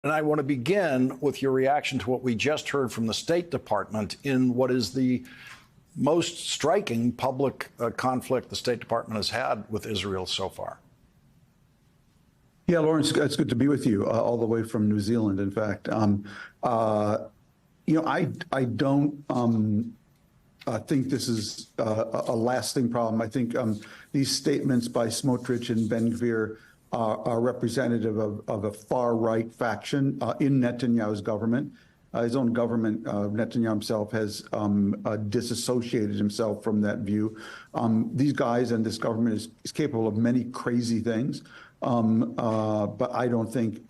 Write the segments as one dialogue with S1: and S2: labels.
S1: And I want to begin with your reaction to what we just heard from the State Department in what is the most striking public conflict the State Department has had with Israel so far.
S2: Yeah, Lawrence, it's good to be with you all the way from New Zealand, in fact. I don't think this is a lasting problem. I think these statements by Smotrich and Ben-Gvir are representative of a far-right faction in Netanyahu's government. His own government, Netanyahu himself, has disassociated himself from that view. These guys and this government is capable of many crazy things, but I don't think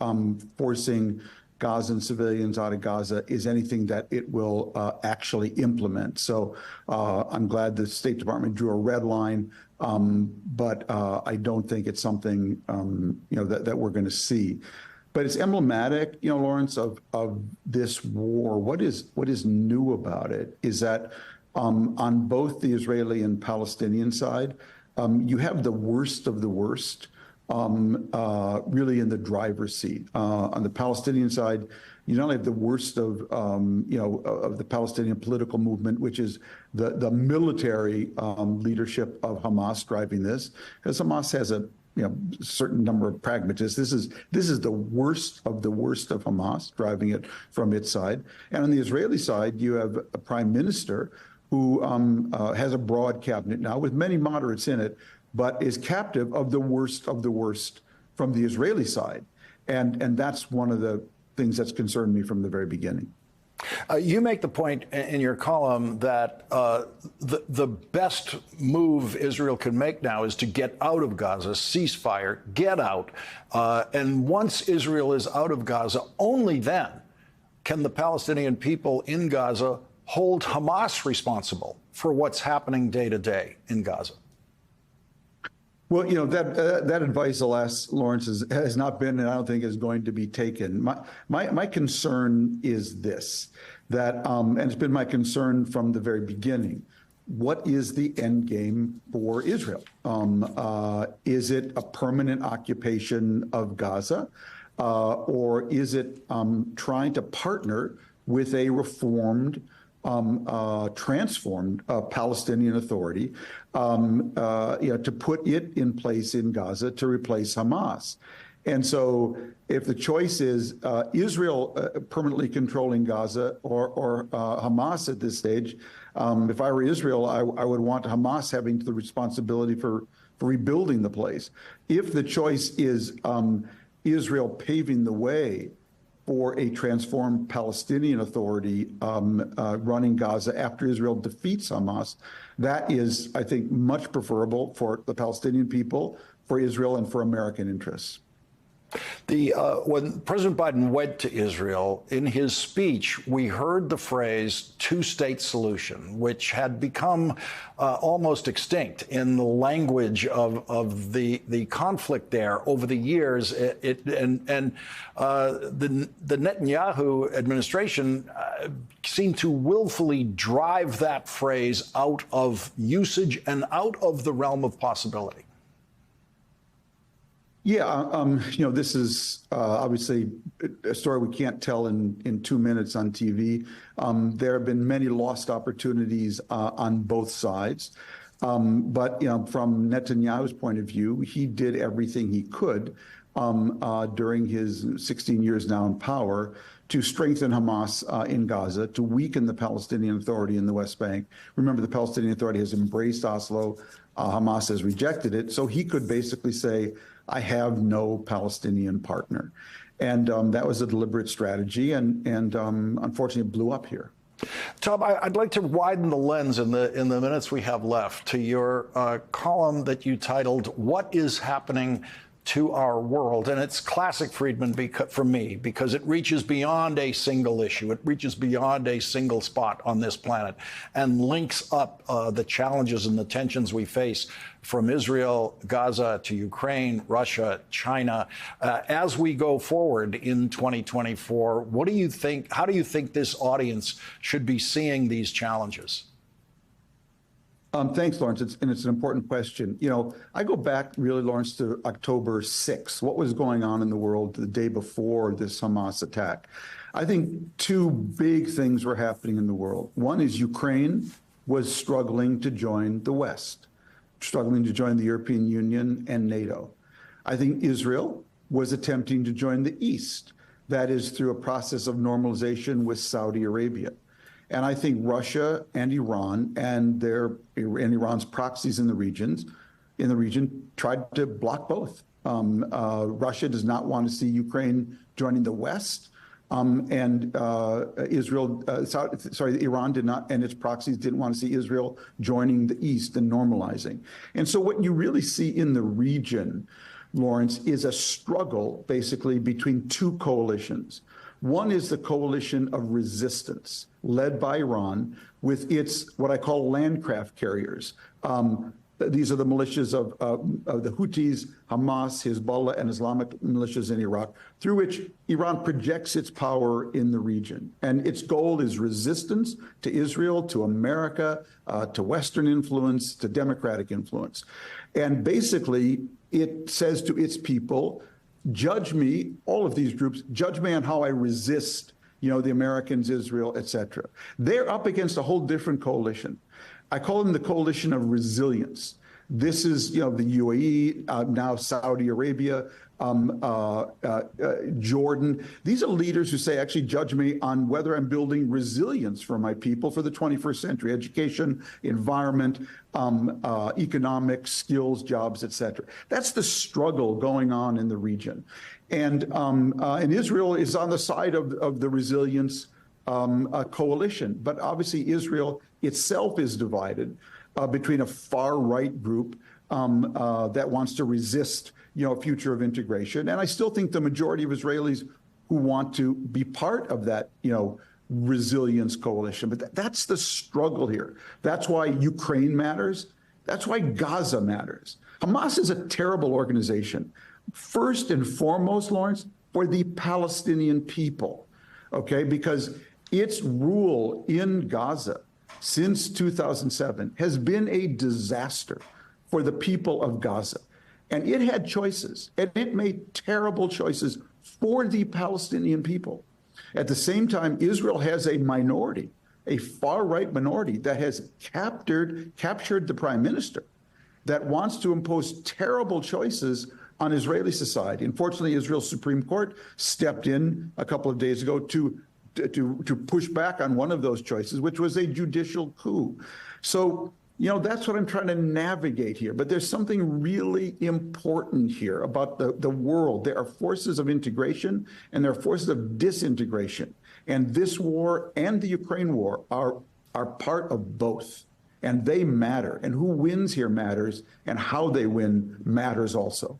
S2: forcing Gazan civilians out of Gaza is anything that it will actually implement. So I'm glad the State Department drew a red line, but I don't think it's something that we're going to see. But it's emblematic, Lawrence, of this war. What is new about it is that on both the Israeli and Palestinian side, you have the worst of the worst really in the driver's seat. On the Palestinian side, you not only have the worst of the Palestinian political movement, which is the military leadership of Hamas driving this, because Hamas has a certain number of pragmatists. This is the worst of Hamas driving it from its side. And on the Israeli side, you have a prime minister who has a broad cabinet now with many moderates in it, but is captive of the worst from the Israeli side. And that's one of the things that's concerned me from the very beginning.
S1: You make the point in your column that the best move Israel can make now is to get out of Gaza, ceasefire, get out. And once Israel is out of Gaza, only then can the Palestinian people in Gaza hold Hamas responsible for what's happening day to day in Gaza.
S2: Well, that advice, alas, Lawrence, has not been, and I don't think is going to be taken. My concern is this, that, and it's been my concern from the very beginning. What is the end game for Israel? Is it a permanent occupation of Gaza, or is it trying to partner with a reformed, transformed Palestinian Authority to put it in place in Gaza to replace Hamas? And so if the choice is Israel permanently controlling Gaza or Hamas at this stage, if I were Israel, I would want Hamas having the responsibility for rebuilding the place. If the choice is Israel paving the way for a transformed Palestinian Authority running Gaza after Israel defeats Hamas, that is, I think, much preferable for the Palestinian people, for Israel, and for American interests.
S1: When President Biden went to Israel, in his speech, we heard the phrase two-state solution, which had become almost extinct in the language of the conflict there over the years. The Netanyahu administration seemed to willfully drive that phrase out of usage and out of the realm of possibility.
S2: Yeah, this is obviously a story we can't tell in 2 minutes on TV. There have been many lost opportunities on both sides. But from Netanyahu's point of view, he did everything he could during his 16 years now in power to strengthen Hamas in Gaza, to weaken the Palestinian Authority in the West Bank. Remember, the Palestinian Authority has embraced Oslo. Hamas has rejected it. So he could basically say, I have no Palestinian partner. And that was a deliberate strategy, and unfortunately it blew up here.
S1: Tom, I'd like to widen the lens in the minutes we have left to your column that you titled, What is Happening to Our World? And it's classic Friedman for me, because it reaches beyond a single issue. It reaches beyond a single spot on this planet and links up the challenges and the tensions we face from Israel, Gaza, to Ukraine, Russia, China. As we go forward in 2024, what do you think? How do you think this audience should be seeing these challenges?
S2: Thanks, Lawrence. It's an important question. You know, I go back really, Lawrence, to October 6th. What was going on in the world the day before this Hamas attack? I think two big things were happening in the world. One is Ukraine was struggling to join the West, struggling to join the European Union and NATO. I think Israel was attempting to join the East. That is through a process of normalization with Saudi Arabia. And I think Russia and Iran and Iran's proxies in the region tried to block both. Russia does not want to see Ukraine joining the West, and Iran did not, and its proxies didn't want to see Israel joining the East and normalizing. And so what you really see in the region, Lawrence, is a struggle basically between two coalitions. One is the coalition of resistance led by Iran with its what I call landcraft carriers. These are the militias of the Houthis, Hamas, Hezbollah, and Islamic militias in Iraq, through which Iran projects its power in the region. And its goal is resistance to Israel, to America, to Western influence, to democratic influence. And basically, it says to its people, judge me, all of these groups, judge me on how I resist, you know, the Americans, Israel, et cetera. They're up against a whole different coalition. I call them the coalition of resilience. This is, you know, the UAE, now Saudi Arabia, Jordan. These are leaders who say, actually, judge me on whether I'm building resilience for my people for the 21st century, education, environment, economics, skills, jobs, et cetera. That's the struggle going on in the region. And Israel is on the side of the resilience coalition. But obviously, Israel itself is divided between a far-right group that wants to resist, you know, a future of integration. And I still think the majority of Israelis who want to be part of that, you know, resilience coalition. But that's the struggle here. That's why Ukraine matters. That's why Gaza matters. Hamas is a terrible organization. First and foremost, Lawrence, for the Palestinian people, okay? Because its rule in Gaza since 2007 has been a disaster for the people of Gaza. And it had choices, and it made terrible choices for the Palestinian people. At the same time, Israel has a minority, a far-right minority that has captured the prime minister, that wants to impose terrible choices on Israeli society. Unfortunately, Israel's Supreme Court stepped in a couple of days ago to push back on one of those choices, which was a judicial coup. So, you know, that's what I'm trying to navigate here. But there's something really important here about the world. There are forces of integration and there are forces of disintegration. And this war and the Ukraine war are part of both. And they matter. And who wins here matters, and how they win matters also.